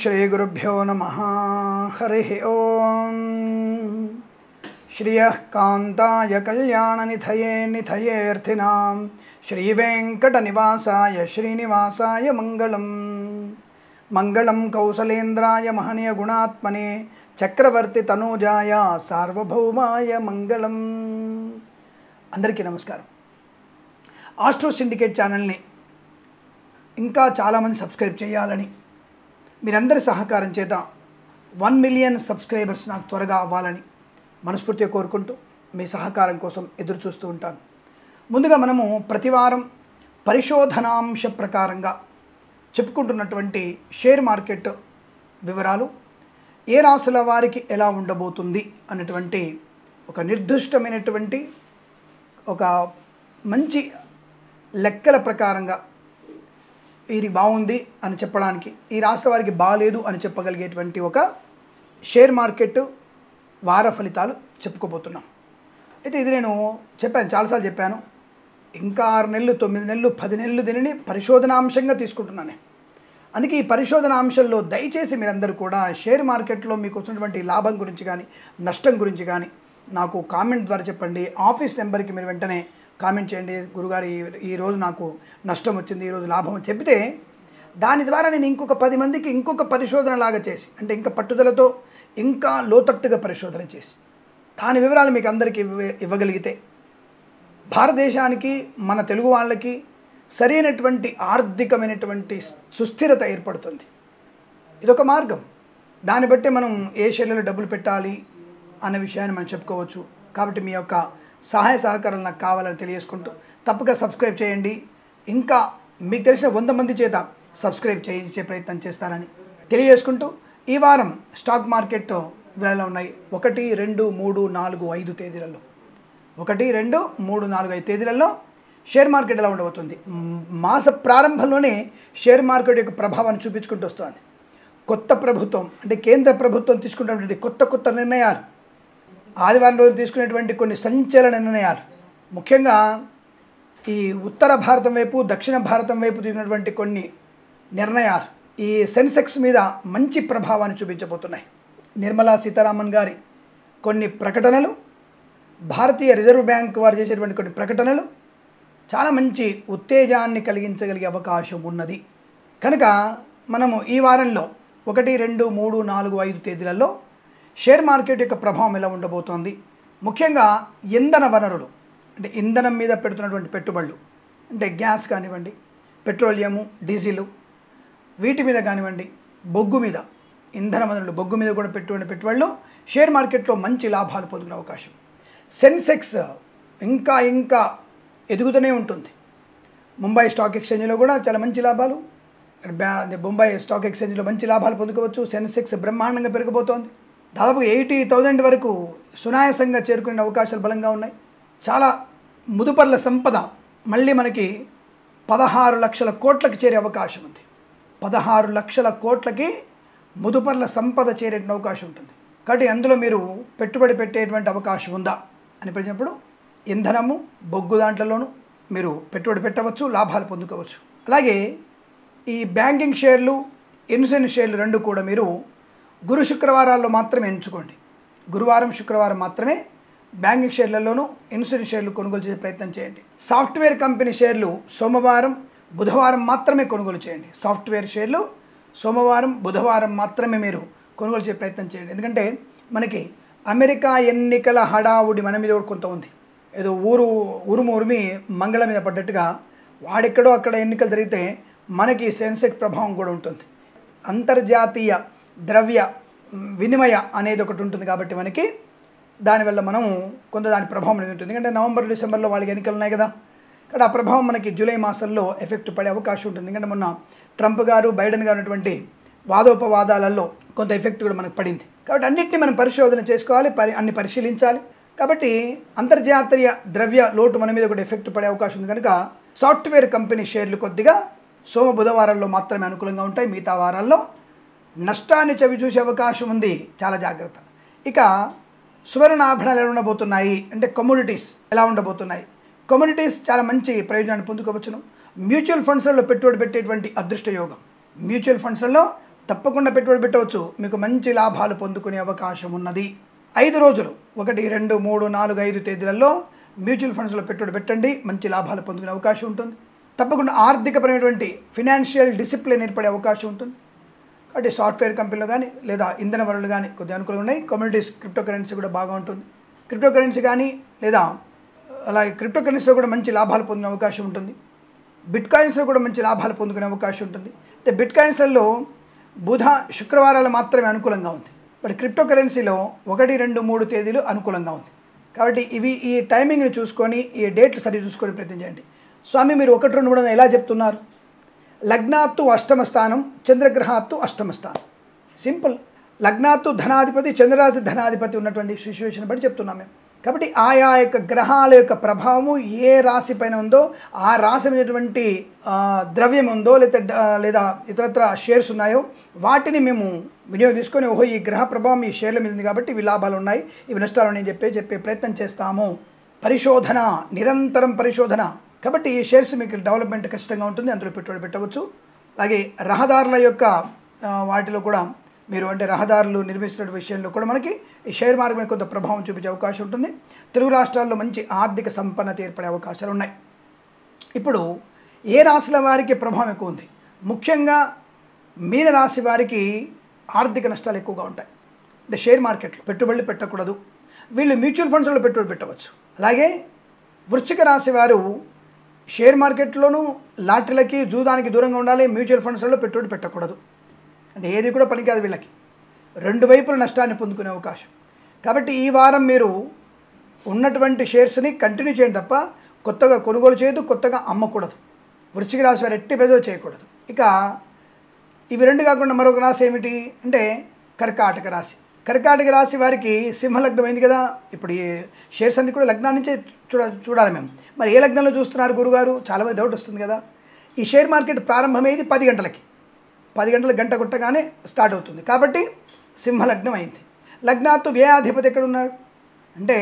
श्रीगुरुभ्यो नमः। हरिः ओम्। श्रियः कान्ताय कल्याणनिधये निधयेऽर्थिनां श्रीवेङ्कटनिवासाय श्रीनिवासाय मङ्गलम्। मङ्गलं कौसलेन्द्राय महनीय गुणात्मने चक्रवर्ति तनूजाय सार्वभौमाय मङ्गलम्। అందరికీ నమస్కారం। ఆస్ట్రో సిండికేట్ ఛానల్ని ఇంకా చాలామంది సబ్స్క్రైబ్ చేయాలని మీరందరి సహకారం చేత 1 మిలియన్ సబ్స్క్రైబర్స్ నాకు త్వరగా అవ్వాలని మనస్ఫూర్తిగా కోరుకుంటూ మీ సహకారం కోసం ఎదురు చూస్తూ ఉంటాను। ముందుగా మనము ప్రతివారం పరిశోధనాంశ ప్రకారంగా చెప్పుకుంటున్నటువంటి షేర్ మార్కెట్ వివరాలు ఏ రాశుల వారికి ఎలా ఉండబోతుంది అన్నటువంటి ఒక నిర్దిష్టమైనటువంటి ఒక మంచి లెక్కల ప్రకారంగా ఇది బాగుంది అని చెప్పడానికి, ఈ రాష్ట్ర వారికి బాలేదు అని చెప్పగలిగేటువంటి ఒక షేర్ మార్కెట్ వార ఫలితాలు చెప్పుకోబోతున్నాం। అయితే ఇది నేను చెప్పాను, చాలాసార్లు చెప్పాను, ఇంకా 6 నెలలు 9 నెలలు 10 నెలలు దీనిని పరిశోధనాంశంగా తీసుకుంటున్నాను। అందుకే ఈ పరిశోధనాంశంలో దయచేసి మీరందరూ కూడా షేర్ మార్కెట్లో మీకు వచ్చినటువంటి లాభం గురించి కానీ నష్టం గురించి కానీ నాకు కామెంట్ ద్వారా చెప్పండి। ఆఫీస్ నెంబర్కి మీరు వెంటనే కామెంట్ చేయండి, గురుగారు ఈరోజు నాకు నష్టం వచ్చింది, ఈరోజు లాభం అని చెప్తే దాని ద్వారా నేను ఇంకొక 10 మందికి ఇంకొక పరిశోధన లాగా చేసి, అంటే ఇంకా పట్టుదలతో ఇంకా లోతట్టుగా పరిశోధన చేసి దాని వివరాలు మీకు అందరికీ ఇవ్వగలిగితే భారతదేశానికి మన తెలుగు వాళ్ళకి సరైనటువంటి ఆర్థికమైనటువంటి సుస్థిరత ఏర్పడుతుంది। ఇదొక మార్గం। దాన్ని బట్టి మనం ఏ షేర్లలో డబ్బులు పెట్టాలి అనే విషయాన్ని మనం చెప్పుకోవచ్చు। కాబట్టి మీ యొక్క సహాయ సహకారాలు నాకు కావాలని తెలియజేసుకుంటూ తప్పక సబ్స్క్రైబ్ చేయండి। ఇంకా మీకు తెలిసిన 100 మంది చేత సబ్స్క్రైబ్ చేయించే ప్రయత్నం చేస్తారని తెలియజేసుకుంటూ ఈ వారం స్టాక్ మార్కెట్ వివరాలు ఉన్నాయి 1, 2, 3, 4, 5 తేదీలలో 1, 2, 3, 4, 5 తేదీలలో షేర్ మార్కెట్ ఎలా ఉండబోతుంది। మాస ప్రారంభంలోనే షేర్ మార్కెట్ యొక్క ప్రభావాన్ని చూపించుకుంటూ వస్తుంది। కొత్త ప్రభుత్వం అంటే కేంద్ర ప్రభుత్వం తీసుకున్నటువంటి కొత్త నిర్ణయాలు, ఆదివారం రోజు తీసుకునేటువంటి కొన్ని సంచలన నిర్ణయాలు, ముఖ్యంగా ఈ ఉత్తర భారతం వైపు దక్షిణ భారతం వైపు తీసుకున్నటువంటి కొన్ని నిర్ణయాలు ఈ సెన్సెక్స్ మీద మంచి ప్రభావాన్ని చూపించబోతున్నాయి। నిర్మలా సీతారామన్ గారి కొన్ని ప్రకటనలు, భారతీయ రిజర్వ్ బ్యాంక్ వారు చేసేటువంటి కొన్ని ప్రకటనలు చాలా మంచి ఉత్తేజాన్ని కలిగించగలిగే అవకాశం ఉన్నది। కనుక మనము ఈ వారంలో 1, 2, 3, 4, 5 తేదీలలో షేర్ మార్కెట్ యొక్క ప్రభావం ఎలా ఉండబోతోంది, ముఖ్యంగా ఇంధన వనరులు అంటే ఇంధనం మీద పెడుతున్నటువంటి పెట్టుబడులు, అంటే గ్యాస్ కానివ్వండి, పెట్రోలియము, డీజిలు, వీటి మీద కానివ్వండి, బొగ్గు మీద, ఇంధన వనరులు బొగ్గు మీద కూడా పెట్టుబడులు షేర్ మార్కెట్లో మంచి లాభాలు పొందుకునే అవకాశం। సెన్సెక్స్ ఇంకా ఎదుగుతూనే ఉంటుంది। ముంబై స్టాక్ ఎక్స్చేంజ్లో కూడా చాలా మంచి లాభాలు, ముంబై స్టాక్ ఎక్స్చేంజ్లో మంచి లాభాలు పొందుకోవచ్చు। సెన్సెక్స్ బ్రహ్మాండంగా పెరిగిపోతోంది, దాదాపు 80,000 వరకు సునాయాసంగా చేరుకునే అవకాశాలు బలంగా ఉన్నాయి। చాలా ముదుపర్ల సంపద మళ్ళీ మనకి 16 లక్షల కోట్లకి చేరే అవకాశం ఉంది। 16 లక్షల కోట్లకి ముదుపర్ల సంపద చేరే అవకాశం ఉంటుంది। కాబట్టి అందులో మీరు పెట్టుబడి పెట్టేటువంటి అవకాశం ఉందా అని ప్రశ్నప్పుడు ఇంధనము, బొగ్గు దాంట్లోనూ మీరు పెట్టుబడి పెట్టవచ్చు, లాభాలు పొందుకోవచ్చు। అలాగే ఈ బ్యాంకింగ్ షేర్లు, ఇన్సూరెన్స్ షేర్లు రెండు కూడా మీరు గురు శుక్రవారాల్లో మాత్రమే ఎంచుకోండి। గురువారం శుక్రవారం మాత్రమే బ్యాంకింగ్ షేర్లలోనూ ఇన్సూరెన్స్ షేర్లు కొనుగోలు చేసే ప్రయత్నం చేయండి। సాఫ్ట్వేర్ కంపెనీ షేర్లు సోమవారం బుధవారం మాత్రమే కొనుగోలు చేయండి। సాఫ్ట్వేర్ షేర్లు సోమవారం బుధవారం మాత్రమే మీరు కొనుగోలు చేసే ప్రయత్నం చేయండి। ఎందుకంటే మనకి అమెరికా ఎన్నికల హడావుడి మన మీద కూడా కొంత ఉంది। ఏదో ఉరుమి మంగళ మీద పడ్డట్టుగా వాడెక్కడో అక్కడ ఎన్నికలు జరిగితే మనకి సెన్సెక్స్ ప్రభావం కూడా ఉంటుంది। అంతర్జాతీయ ద్రవ్య వినిమయ అనేది ఒకటి ఉంటుంది కాబట్టి మనకి దానివల్ల మనము కొంత దాని ప్రభావం అనేది ఉంటుంది। ఎందుకంటే నవంబర్ డిసెంబర్లో వాళ్ళకి ఎన్నికలు ఉన్నాయి కదా, కాబట్టి ఆ ప్రభావం మనకి జూలై మాసంలో ఎఫెక్ట్ పడే అవకాశం ఉంటుంది। ఎందుకంటే మొన్న ట్రంప్ గారు బైడెన్ గారు ఉన్నటువంటి వాదోపవాదాలలో కొంత ఎఫెక్ట్ కూడా మనకు పడింది। కాబట్టి అన్నింటినీ మనం పరిశోధన చేసుకోవాలి, అన్ని పరిశీలించాలి। కాబట్టి అంతర్జాతీయ ద్రవ్య లోటు మన మీద కూడా ఎఫెక్ట్ పడే అవకాశం ఉంది కనుక సాఫ్ట్వేర్ కంపెనీ షేర్లు కొద్దిగా సోమ బుధవారాల్లో మాత్రమే అనుకూలంగా ఉంటాయి, మిగతా వారాల్లో నష్టాన్ని చవి చూసే అవకాశం ఉంది, చాలా జాగ్రత్త। ఇక సువర్ణాభరణాలు ఎలా ఉండబోతున్నాయి అంటే కమోడిటీస్ ఎలా ఉండబోతున్నాయి, కమోడిటీస్ చాలా మంచి ప్రయోజనాన్ని పొందుకోవచ్చును। మ్యూచువల్ ఫండ్స్లలో పెట్టుబడి పెట్టేటువంటి అదృష్ట యోగం, మ్యూచువల్ ఫండ్స్లలో తప్పకుండా పెట్టుబడి పెట్టవచ్చు, మీకు మంచి లాభాలు పొందుకునే అవకాశం ఉన్నది. 5 రోజులు 1, 2, 3, 4, 5 తేదీలలో మ్యూచువల్ ఫండ్స్లో పెట్టుబడి పెట్టండి, మంచి లాభాలు పొందుకునే అవకాశం ఉంటుంది. తప్పకుండా ఆర్థికపరమైనటువంటి ఫినాన్షియల్ డిసిప్లిన్ ఏర్పడే అవకాశం ఉంటుంది. కాబట్టి సాఫ్ట్వేర్ కంపెనీలు కానీ లేదా ఇంధన వనరులు కానీ కొద్దిగా అనుకూలంగా ఉన్నాయి. కమ్యూనిటీస్ క్రిప్టో కరెన్సీ కూడా బాగా ఉంటుంది. క్రిప్టో కరెన్సీ కానీ లేదా అలాగే క్రిప్టో కరెన్సీలో కూడా మంచి లాభాలు పొందిన అవకాశం ఉంటుంది. బిట్ కాయిన్స్లో కూడా మంచి లాభాలు పొందుకునే అవకాశం ఉంటుంది. అయితే బిట్ కాయిన్స్లలో బుధ శుక్రవారాలు మాత్రమే అనుకూలంగా ఉంది. బట్ క్రిప్టో కరెన్సీలో 1, 2, 3 తేదీలు అనుకూలంగా ఉంది. కాబట్టి ఈ టైమింగ్ని చూసుకొని ఈ డేట్లు సరి చూసుకొని ప్రయత్నం చేయండి. స్వామి మీరు 1, 2, 3 ఎలా చెప్తున్నారు? లగ్నాత్తు అష్టమ స్థానం, చంద్రగ్రహాత్తు అష్టమ స్థానం. సింపుల్. లగ్నాత్తు ధనాధిపతి, చంద్రరాశి ధనాధిపతి ఉన్నటువంటి సిచ్యువేషన్ బట్టి చెప్తున్నాం మేము. కాబట్టి ఆయా యొక్క గ్రహాల యొక్క ప్రభావము ఏ రాశి పైన ఉందో ఆ రాశి అయినటువంటి ద్రవ్యం ఉందో లేదా ఇతరత్ర షేర్స్ ఉన్నాయో వాటిని మేము వినియోగం తీసుకొని ఓహో ఈ గ్రహ ప్రభావం ఈ షేర్ల మీద ఉంది కాబట్టి ఇవి లాభాలు ఉన్నాయి, ఇవి నష్టాలు ఉన్నాయని చెప్పే ప్రయత్నం చేస్తాము. పరిశోధన, నిరంతరం పరిశోధన. కాబట్టి ఈ షేర్స్ మీకు డెవలప్మెంట్ ఖచ్చితంగా ఉంటుంది, అందులో పెట్టుబడి పెట్టవచ్చు. అలాగే రహదారుల యొక్క వాటిలో కూడా మీరు అంటే రహదారులు నిర్మిస్తున్న విషయంలో కూడా మనకి ఈ షేర్ మార్కెట్ మీద కొంత ప్రభావం చూపించే అవకాశం ఉంటుంది. తెలుగు రాష్ట్రాల్లో మంచి ఆర్థిక సంపన్నత ఏర్పడే అవకాశాలు ఉన్నాయి. ఇప్పుడు ఏ రాశుల వారికి ప్రభావం ఎక్కువ ఉంది? ముఖ్యంగా మీనరాశి వారికి ఆర్థిక నష్టాలు ఎక్కువగా ఉంటాయి. అంటే షేర్ మార్కెట్లో పెట్టుబడులు పెట్టకూడదు, వీళ్ళు మ్యూచువల్ ఫండ్స్లో పెట్టుబడి పెట్టవచ్చు. అలాగే వృశ్చిక రాశి వారు షేర్ మార్కెట్లోనూ లాటరీలకి జూదానికి దూరంగా ఉండాలి, మ్యూచువల్ ఫండ్స్లలో పెట్టుబడి పెట్టకూడదు. అంటే ఏది కూడా పనికిరాదు వీళ్ళకి, 2 వైపుల నష్టాన్ని పొందుకునే అవకాశం. కాబట్టి ఈ వారం మీరు ఉన్నటువంటి షేర్స్ని కంటిన్యూ చేయండి తప్ప కొత్తగా కొనుగోలు చేయదు, కొత్తగా అమ్మకూడదు. వృశ్చిక రాశి వారు ఎట్టి పెద్దలు చేయకూడదు. ఇక ఇవి 2 కాకుండా మరొక రాశి ఏమిటి అంటే కర్కాటక రాశి. కర్కాటక రాశి వారికి సింహలగ్నం అయింది కదా. ఇప్పుడు ఈ షేర్స్ అన్ని కూడా లగ్నాల నుంచే చూడాలి మేము. మరి ఏ లగ్నంలో చూస్తున్నారు గురుగారు? చాలామంది డౌట్ వస్తుంది కదా. ఈ షేర్ మార్కెట్ ప్రారంభమయ్యేది 10 గంటలకి. 10 గంటల గంట కొట్టగానే స్టార్ట్ అవుతుంది. కాబట్టి సింహలగ్నం అయింది. లగ్నాత్తు వ్యయాధిపతి ఎక్కడ ఉన్నాడు అంటే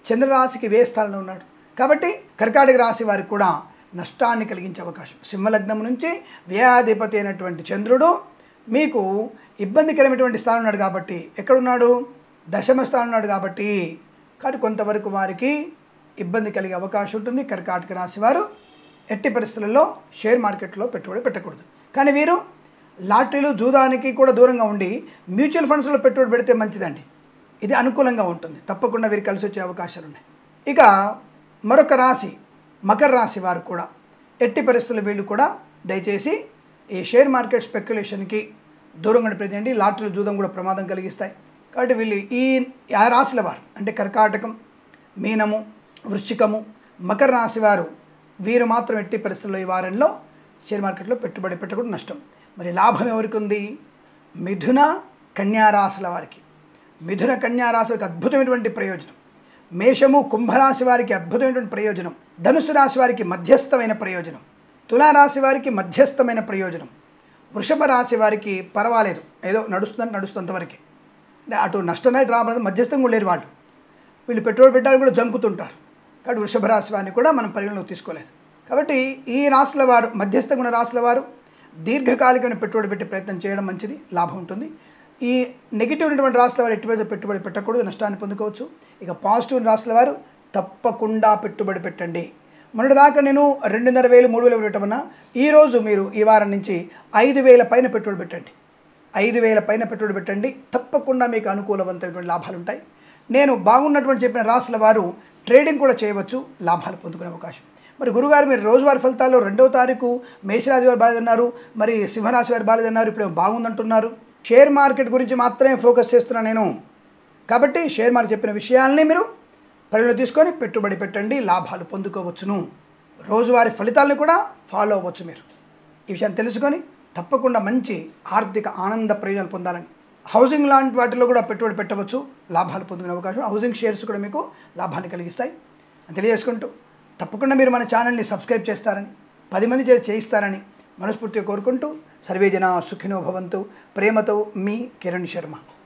చంద్రరాశికి వ్యయ స్థానంలో ఉన్నాడు. కాబట్టి కర్కాటక రాశి వారికి కూడా నష్టాన్ని కలిగించే అవకాశం. సింహలగ్నం నుంచి వ్యయాధిపతి అయినటువంటి చంద్రుడు మీకు ఇబ్బందికరమైనటువంటి స్థానం ఉన్నాడు. కాబట్టి ఎక్కడున్నాడు? దశమ స్థానం ఉన్నాడు. కాబట్టి కొంతవరకు వారికి ఇబ్బంది కలిగే అవకాశం ఉంటుంది. కర్కాటక రాశి వారు ఎట్టి పరిస్థితులలో షేర్ మార్కెట్లో పెట్టుబడి పెట్టకూడదు. కానీ వీరు లాటరీలు జూదానికి కూడా దూరంగా ఉండి మ్యూచువల్ ఫండ్స్లో పెట్టుబడి పెడితే మంచిదండి. ఇది అనుకూలంగా ఉంటుంది. తప్పకుండా వీరు కలిసి వచ్చే అవకాశాలు ఉన్నాయి. ఇక మరొక రాశి మకర రాశి వారు కూడా ఎట్టి పరిస్థితుల్లో వీళ్ళు కూడా దయచేసి ఈ షేర్ మార్కెట్ స్పెక్యులేషన్కి దూరంగా ప్రతిండి. లాటరీలు జూదం కూడా ప్రమాదం కలిగిస్తాయి. కాబట్టి వీళ్ళు ఆ రాశుల వారు అంటే కర్కాటకం, మీనము, వృశ్చికము, మకర రాశి వారు వీరు మాత్రం ఎట్టి పరిస్థితుల్లో ఈ వారంలో షేర్ మార్కెట్లో పెట్టుబడి పెట్టకూడదు, నష్టం. మరి లాభం ఎవరికి ఉంది? మిథున కన్యా రాశుల వారికి. మిథున కన్యా రాశులకు అద్భుతమైనటువంటి ప్రయోజనం. మేషము కుంభరాశి వారికి అద్భుతమైనటువంటి ప్రయోజనం. ధనుసు రాశి వారికి మధ్యస్థమైన ప్రయోజనం. తులారాశి వారికి మధ్యస్థమైన ప్రయోజనం. వృషభ రాశి వారికి పర్వాలేదు, ఏదో నడుస్తున్నంతవరకు. అంటే అటు నష్టమే రాబోదు, మధ్యస్థంగా లేరు వాళ్ళు. వీళ్ళు పెట్టుబడి పెట్టడానికి కూడా జంకుతుంటారు. కాబట్టి వృషభ రాశి వారిని కూడా మనం పరిగణలోకి తీసుకోలేదు. కాబట్టి ఈ రాశుల వారు మధ్యస్థంగా ఉన్న రాశుల వారు దీర్ఘకాలికమైన పెట్టుబడి పెట్టే ప్రయత్నం చేయడం మంచిది, లాభం ఉంటుంది. ఈ నెగిటివ్ ఉన్నటువంటి రాశుల వారు ఎటువంటి పెట్టుబడి పెట్టకూడదు, నష్టాన్ని పొందుకోవచ్చు. ఇక పాజిటివ్ రాశుల వారు తప్పకుండా పెట్టుబడి పెట్టండి. మొన్నటిదాకా నేను 2,500 3,000 పెట్టమన్నా, ఈరోజు మీరు ఈ వారం నుంచి 5,000 పైన పెట్టుబడి పెట్టండి. 5,000 పైన పెట్టుబడి పెట్టండి, తప్పకుండా మీకు అనుకూలవంతమైనటువంటి లాభాలు ఉంటాయి. నేను బాగున్నటువంటి చెప్పిన రాశుల వారు ట్రేడింగ్ కూడా చేయవచ్చు, లాభాలు పొందుకునే అవకాశం. మరి గురుగారు మీరు రోజువారీ ఫలితాల్లో 2వ తారీఖు మేషరాశి వారు బాలేదన్నారు, మరి సింహరాశి వారు బాలేదన్నారు, ఇప్పుడు బాగుందంటున్నారు. షేర్ మార్కెట్ గురించి మాత్రమే ఫోకస్ చేస్తున్నాను నేను. కాబట్టి షేర్ మార్కెట్ చెప్పిన విషయాల్ని మీరు పరిగణలో తీసుకొని పెట్టుబడి పెట్టండి, లాభాలు పొందుకోవచ్చును. రోజువారీ ఫలితాలను కూడా ఫాలో అవ్వచ్చు. మీరు ఈ విషయాన్ని తెలుసుకొని తప్పకుండా మంచి ఆర్థిక ఆనంద ప్రయోజనాలు పొందాలని. హౌసింగ్ లాంటి వాటిలో కూడా పెట్టుబడి పెట్టవచ్చు, లాభాలు పొందుకునే అవకాశం. హౌసింగ్ షేర్స్ కూడా మీకు లాభాన్ని కలిగిస్తాయి అని తెలియజేసుకుంటూ తప్పకుండా మీరు మన ఛానల్ని సబ్స్క్రైబ్ చేస్తారని, 10 మంది చేయిస్తారని మనస్ఫూర్తిగా కోరుకుంటూ సర్వే జనా సుఖినో భవంతు. ప్రేమతో మీ కిరణ్ శర్మ.